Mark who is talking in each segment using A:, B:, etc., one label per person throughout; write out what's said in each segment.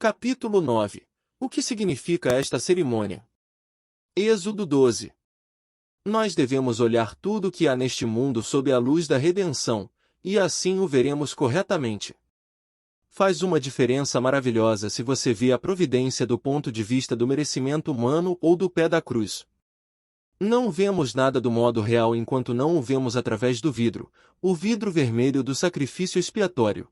A: Capítulo 9. O que significa esta cerimônia? Êxodo 12. Nós devemos olhar tudo o que há neste mundo sob a luz da redenção, e assim o veremos corretamente. Faz uma diferença maravilhosa se você vê a providência do ponto de vista do merecimento humano ou do pé da cruz. Não vemos nada do modo real enquanto não o vemos através do vidro, o vidro vermelho do sacrifício expiatório.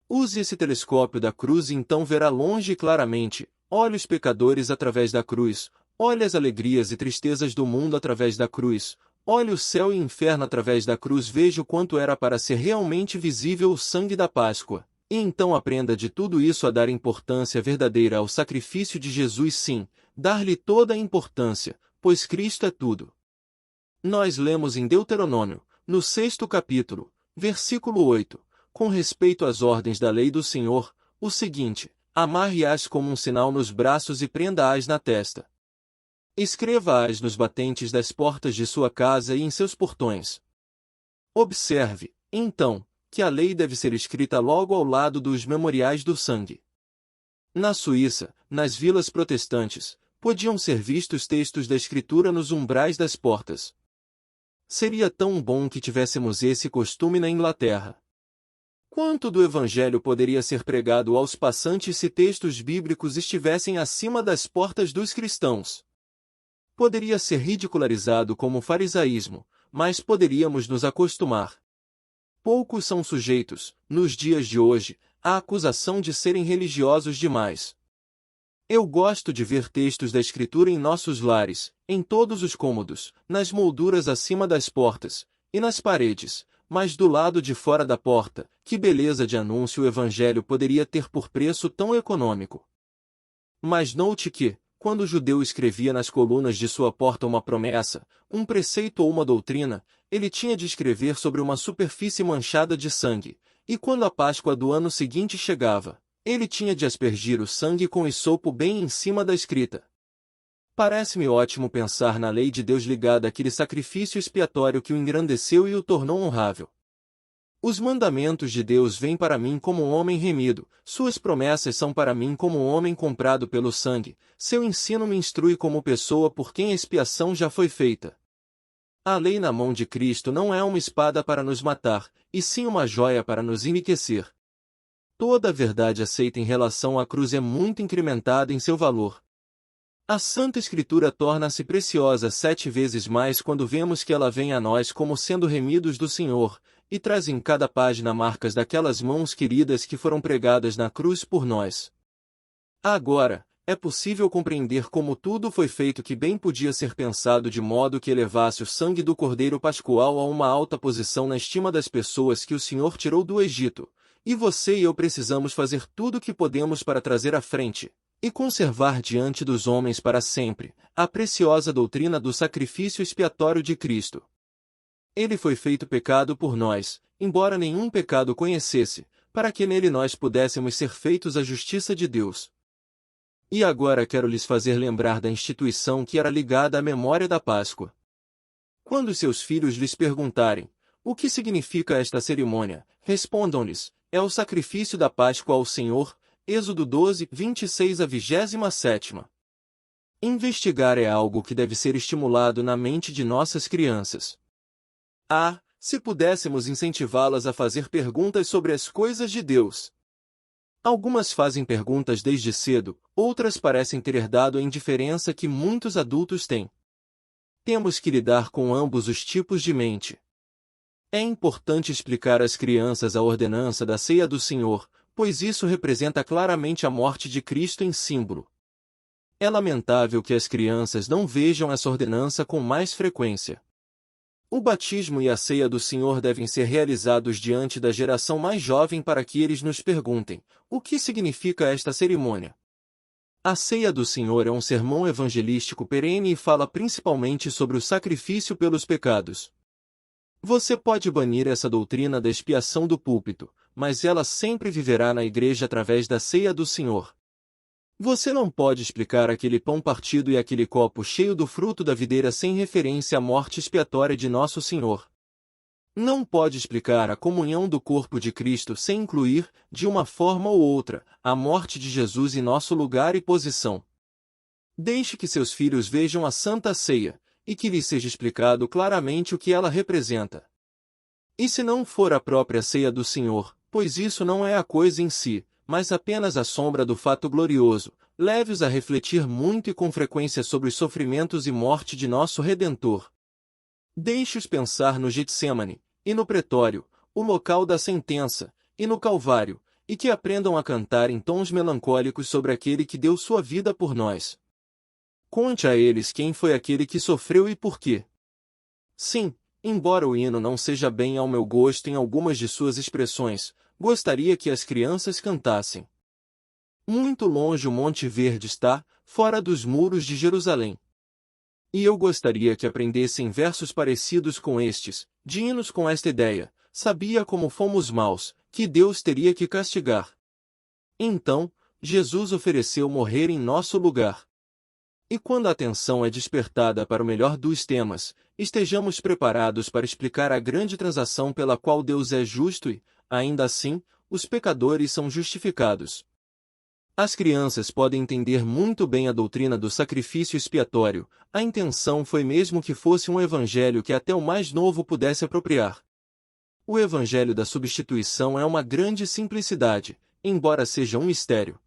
A: Use esse telescópio da cruz e então verá longe e claramente, olhe os pecadores através da cruz, olhe as alegrias e tristezas do mundo através da cruz, olhe o céu e o inferno através da cruz, veja o quanto era para ser realmente visível o sangue da Páscoa. E então aprenda de tudo isso a dar importância verdadeira ao sacrifício de Jesus, sim, dar-lhe toda a importância, pois Cristo é tudo. Nós lemos em Deuteronômio, no 6º capítulo, versículo 8, com respeito às ordens da lei do Senhor, o seguinte: amarre-as como um sinal nos braços e prenda-as na testa. Escreva-as nos batentes das portas de sua casa e em seus portões. Observe, então, que a lei deve ser escrita logo ao lado dos memoriais do sangue. Na Suíça, nas vilas protestantes, podiam ser vistos textos da Escritura nos umbrais das portas. Seria tão bom que tivéssemos esse costume na Inglaterra. Quanto do Evangelho poderia ser pregado aos passantes se textos bíblicos estivessem acima das portas dos cristãos? Poderia ser ridicularizado como farisaísmo, mas poderíamos nos acostumar. Poucos são sujeitos, nos dias de hoje, à acusação de serem religiosos demais. Eu gosto de ver textos da Escritura em nossos lares, em todos os cômodos, nas molduras acima das portas, e nas paredes, mas do lado de fora da porta, que beleza de anúncio o Evangelho poderia ter por preço tão econômico. Mas note que, quando o judeu escrevia nas colunas de sua porta uma promessa, um preceito ou uma doutrina, ele tinha de escrever sobre uma superfície manchada de sangue, e quando a Páscoa do ano seguinte chegava, ele tinha de aspergir o sangue com hisopo bem em cima da escrita. Parece-me ótimo pensar na lei de Deus ligada àquele sacrifício expiatório que o engrandeceu e o tornou honrável. Os mandamentos de Deus vêm para mim como um homem remido, suas promessas são para mim como um homem comprado pelo sangue, seu ensino me instrui como pessoa por quem a expiação já foi feita. A lei na mão de Cristo não é uma espada para nos matar, e sim uma joia para nos enriquecer. Toda a verdade aceita em relação à cruz é muito incrementada em seu valor. A Santa Escritura torna-se preciosa 7 vezes mais quando vemos que ela vem a nós como sendo remidos do Senhor, e traz em cada página marcas daquelas mãos queridas que foram pregadas na cruz por nós. Agora, é possível compreender como tudo foi feito que bem podia ser pensado de modo que elevasse o sangue do Cordeiro Pascual a uma alta posição na estima das pessoas que o Senhor tirou do Egito, e você e eu precisamos fazer tudo o que podemos para trazer à frente, e conservar diante dos homens para sempre, a preciosa doutrina do sacrifício expiatório de Cristo. Ele foi feito pecado por nós, embora nenhum pecado conhecesse, para que nele nós pudéssemos ser feitos a justiça de Deus. E agora quero lhes fazer lembrar da instituição que era ligada à memória da Páscoa. Quando seus filhos lhes perguntarem, o que significa esta cerimônia, respondam-lhes, é o sacrifício da Páscoa ao Senhor, Êxodo 12, 26 a 27. Investigar é algo que deve ser estimulado na mente de nossas crianças. Se pudéssemos incentivá-las a fazer perguntas sobre as coisas de Deus. Algumas fazem perguntas desde cedo, outras parecem ter herdado a indiferença que muitos adultos têm. Temos que lidar com ambos os tipos de mente. É importante explicar às crianças a ordenança da ceia do Senhor, pois isso representa claramente a morte de Cristo em símbolo. É lamentável que as crianças não vejam essa ordenança com mais frequência. O batismo e a ceia do Senhor devem ser realizados diante da geração mais jovem para que eles nos perguntem, o que significa esta cerimônia? A ceia do Senhor é um sermão evangelístico perene e fala principalmente sobre o sacrifício pelos pecados. Você pode banir essa doutrina da expiação do púlpito, mas ela sempre viverá na igreja através da ceia do Senhor. Você não pode explicar aquele pão partido e aquele copo cheio do fruto da videira sem referência à morte expiatória de Nosso Senhor. Não pode explicar a comunhão do corpo de Cristo sem incluir, de uma forma ou outra, a morte de Jesus em nosso lugar e posição. Deixe que seus filhos vejam a Santa Ceia, e que lhes seja explicado claramente o que ela representa. E se não for a própria ceia do Senhor, pois isso não é a coisa em si, mas apenas a sombra do fato glorioso, leve-os a refletir muito e com frequência sobre os sofrimentos e morte de nosso Redentor. Deixe-os pensar no Getsemane, e no pretório, o local da sentença, e no Calvário, e que aprendam a cantar em tons melancólicos sobre aquele que deu sua vida por nós. Conte a eles quem foi aquele que sofreu e por quê. Sim, embora o hino não seja bem ao meu gosto em algumas de suas expressões, gostaria que as crianças cantassem. Muito longe o Monte Verde está, fora dos muros de Jerusalém. E eu gostaria que aprendessem versos parecidos com estes, de hinos com esta ideia: sabia como fomos maus, que Deus teria que castigar. Então, Jesus ofereceu morrer em nosso lugar. E quando a atenção é despertada para o melhor dos temas, estejamos preparados para explicar a grande transação pela qual Deus é justo e, ainda assim, os pecadores são justificados. As crianças podem entender muito bem a doutrina do sacrifício expiatório, a intenção foi mesmo que fosse um evangelho que até o mais novo pudesse apropriar. O evangelho da substituição é uma grande simplicidade, embora seja um mistério.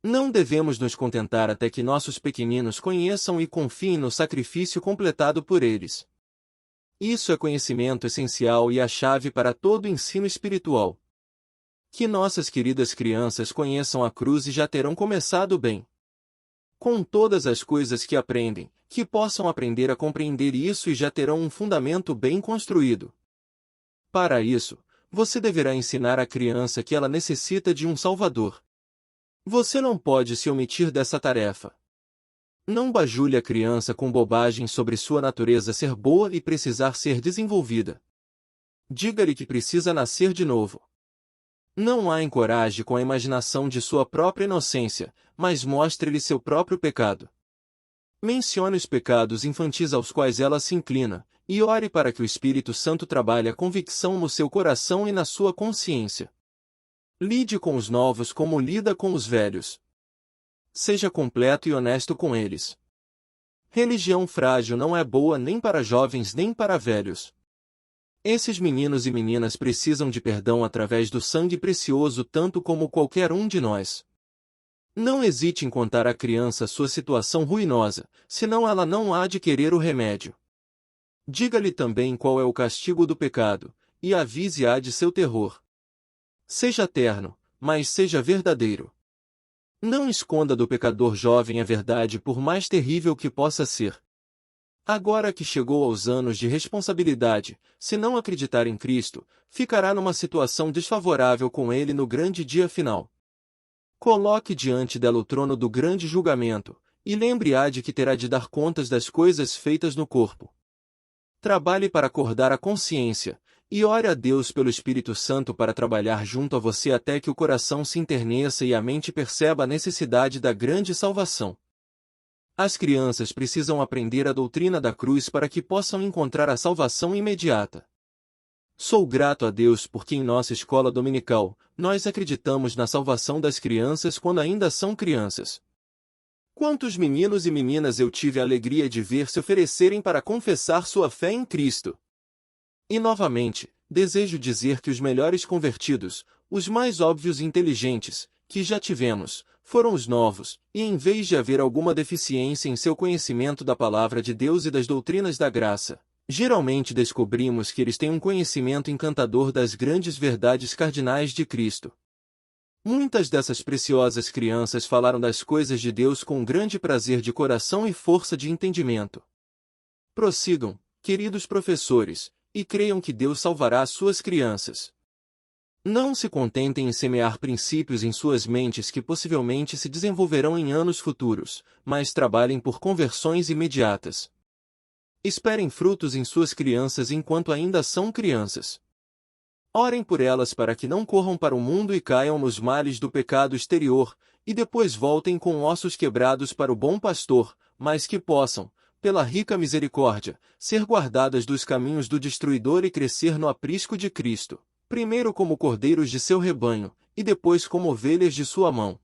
A: Não devemos nos contentar até que nossos pequeninos conheçam e confiem no sacrifício completado por eles. Isso é conhecimento essencial e a chave para todo ensino espiritual. Que nossas queridas crianças conheçam a cruz e já terão começado bem. Com todas as coisas que aprendem, que possam aprender a compreender isso e já terão um fundamento bem construído. Para isso, você deverá ensinar à criança que ela necessita de um Salvador. Você não pode se omitir dessa tarefa. Não bajule a criança com bobagem sobre sua natureza ser boa e precisar ser desenvolvida. Diga-lhe que precisa nascer de novo. Não a encoraje com a imaginação de sua própria inocência, mas mostre-lhe seu próprio pecado. Mencione os pecados infantis aos quais ela se inclina, e ore para que o Espírito Santo trabalhe a convicção no seu coração e na sua consciência. Lide com os novos como lida com os velhos. Seja completo e honesto com eles. Religião frágil não é boa nem para jovens nem para velhos. Esses meninos e meninas precisam de perdão através do sangue precioso tanto como qualquer um de nós. Não hesite em contar à criança sua situação ruinosa, senão ela não há de querer o remédio. Diga-lhe também qual é o castigo do pecado, e avise-a de seu terror. Seja terno, mas seja verdadeiro. Não esconda do pecador jovem a verdade por mais terrível que possa ser. Agora que chegou aos anos de responsabilidade, se não acreditar em Cristo, ficará numa situação desfavorável com Ele no grande dia final. Coloque diante dela o trono do grande julgamento, e lembre-a de que terá de dar contas das coisas feitas no corpo. Trabalhe para acordar a consciência, e ore a Deus pelo Espírito Santo para trabalhar junto a você até que o coração se enterneça e a mente perceba a necessidade da grande salvação. As crianças precisam aprender a doutrina da cruz para que possam encontrar a salvação imediata. Sou grato a Deus porque em nossa escola dominical, nós acreditamos na salvação das crianças quando ainda são crianças. Quantos meninos e meninas eu tive a alegria de ver se oferecerem para confessar sua fé em Cristo! E novamente, desejo dizer que os melhores convertidos, os mais óbvios e inteligentes, que já tivemos, foram os novos, e em vez de haver alguma deficiência em seu conhecimento da palavra de Deus e das doutrinas da graça, geralmente descobrimos que eles têm um conhecimento encantador das grandes verdades cardinais de Cristo. Muitas dessas preciosas crianças falaram das coisas de Deus com grande prazer de coração e força de entendimento. Prossigam, queridos professores, e creiam que Deus salvará suas crianças. Não se contentem em semear princípios em suas mentes que possivelmente se desenvolverão em anos futuros, mas trabalhem por conversões imediatas. Esperem frutos em suas crianças enquanto ainda são crianças. Orem por elas para que não corram para o mundo e caiam nos males do pecado exterior, e depois voltem com ossos quebrados para o bom pastor, mas que possam, pela rica misericórdia, ser guardadas dos caminhos do destruidor e crescer no aprisco de Cristo, primeiro como cordeiros de seu rebanho, e depois como ovelhas de sua mão.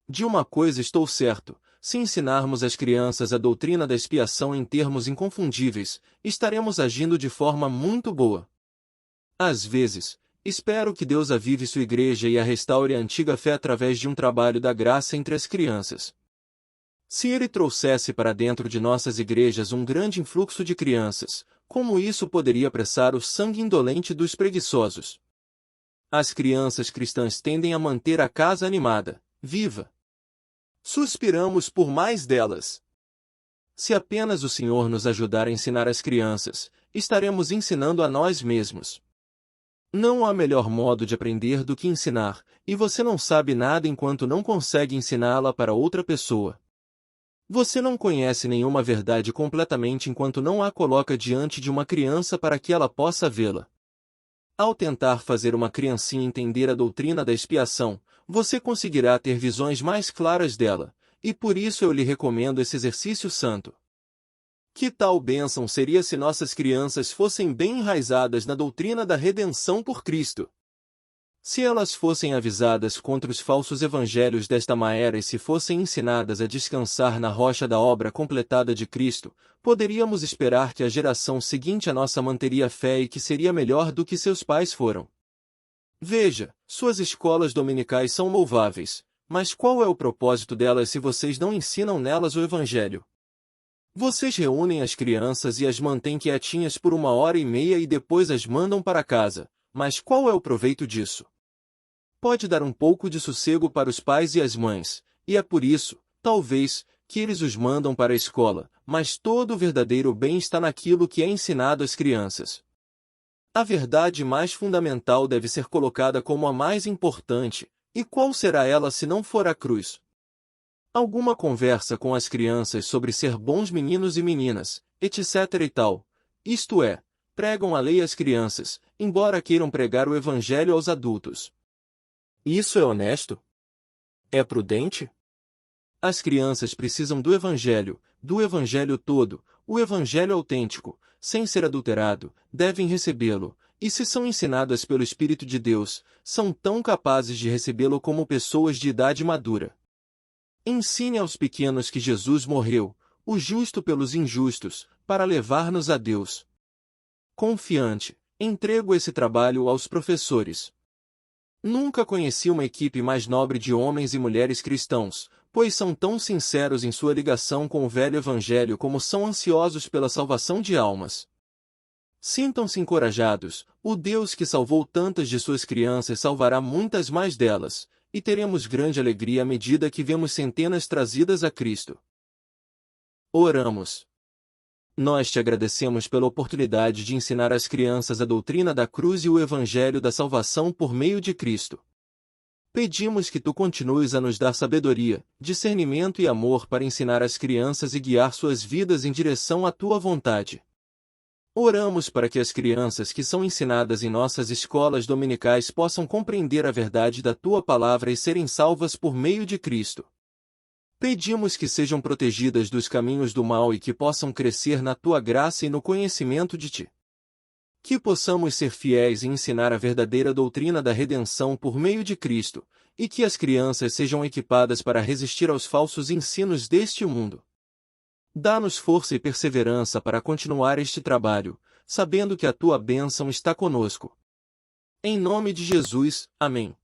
A: De uma coisa estou certo, se ensinarmos às crianças a doutrina da expiação em termos inconfundíveis, estaremos agindo de forma muito boa. Às vezes, espero que Deus avive sua igreja e a restaure a antiga fé através de um trabalho da graça entre as crianças. Se Ele trouxesse para dentro de nossas igrejas um grande influxo de crianças, como isso poderia apressar o sangue indolente dos preguiçosos? As crianças cristãs tendem a manter a casa animada, viva. Suspiramos por mais delas. Se apenas o Senhor nos ajudar a ensinar as crianças, estaremos ensinando a nós mesmos. Não há melhor modo de aprender do que ensinar, e você não sabe nada enquanto não consegue ensiná-la para outra pessoa. Você não conhece nenhuma verdade completamente enquanto não a coloca diante de uma criança para que ela possa vê-la. Ao tentar fazer uma criancinha entender a doutrina da expiação, você conseguirá ter visões mais claras dela, e por isso eu lhe recomendo esse exercício santo. Que tal bênção seria se nossas crianças fossem bem enraizadas na doutrina da redenção por Cristo? Se elas fossem avisadas contra os falsos evangelhos desta maneira e se fossem ensinadas a descansar na rocha da obra completada de Cristo, poderíamos esperar que a geração seguinte a nossa manteria fé e que seria melhor do que seus pais foram. Veja, suas escolas dominicais são louváveis, mas qual é o propósito delas se vocês não ensinam nelas o Evangelho? Vocês reúnem as crianças e as mantêm quietinhas por 1h30 e depois as mandam para casa, mas qual é o proveito disso? Pode dar um pouco de sossego para os pais e as mães, e é por isso, talvez, que eles os mandam para a escola, mas todo o verdadeiro bem está naquilo que é ensinado às crianças. A verdade mais fundamental deve ser colocada como a mais importante, e qual será ela se não for a cruz? Alguma conversa com as crianças sobre ser bons meninos e meninas, etc. e tal, isto é, pregam a lei às crianças, embora queiram pregar o Evangelho aos adultos. Isso é honesto? É prudente? As crianças precisam do Evangelho todo, o Evangelho autêntico, sem ser adulterado, devem recebê-lo, e se são ensinadas pelo Espírito de Deus, são tão capazes de recebê-lo como pessoas de idade madura. Ensine aos pequenos que Jesus morreu, o justo pelos injustos, para levar-nos a Deus. Confiante, entrego esse trabalho aos professores. Nunca conheci uma equipe mais nobre de homens e mulheres cristãos, pois são tão sinceros em sua ligação com o velho Evangelho como são ansiosos pela salvação de almas. Sintam-se encorajados, o Deus que salvou tantas de suas crianças salvará muitas mais delas, e teremos grande alegria à medida que vemos centenas trazidas a Cristo. Oramos. Nós te agradecemos pela oportunidade de ensinar às crianças a doutrina da cruz e o Evangelho da salvação por meio de Cristo. Pedimos que tu continues a nos dar sabedoria, discernimento e amor para ensinar as crianças e guiar suas vidas em direção à tua vontade. Oramos para que as crianças que são ensinadas em nossas escolas dominicais possam compreender a verdade da tua palavra e serem salvas por meio de Cristo. Pedimos que sejam protegidas dos caminhos do mal e que possam crescer na tua graça e no conhecimento de ti. Que possamos ser fiéis e ensinar a verdadeira doutrina da redenção por meio de Cristo, e que as crianças sejam equipadas para resistir aos falsos ensinos deste mundo. Dá-nos força e perseverança para continuar este trabalho, sabendo que a tua bênção está conosco. Em nome de Jesus, amém.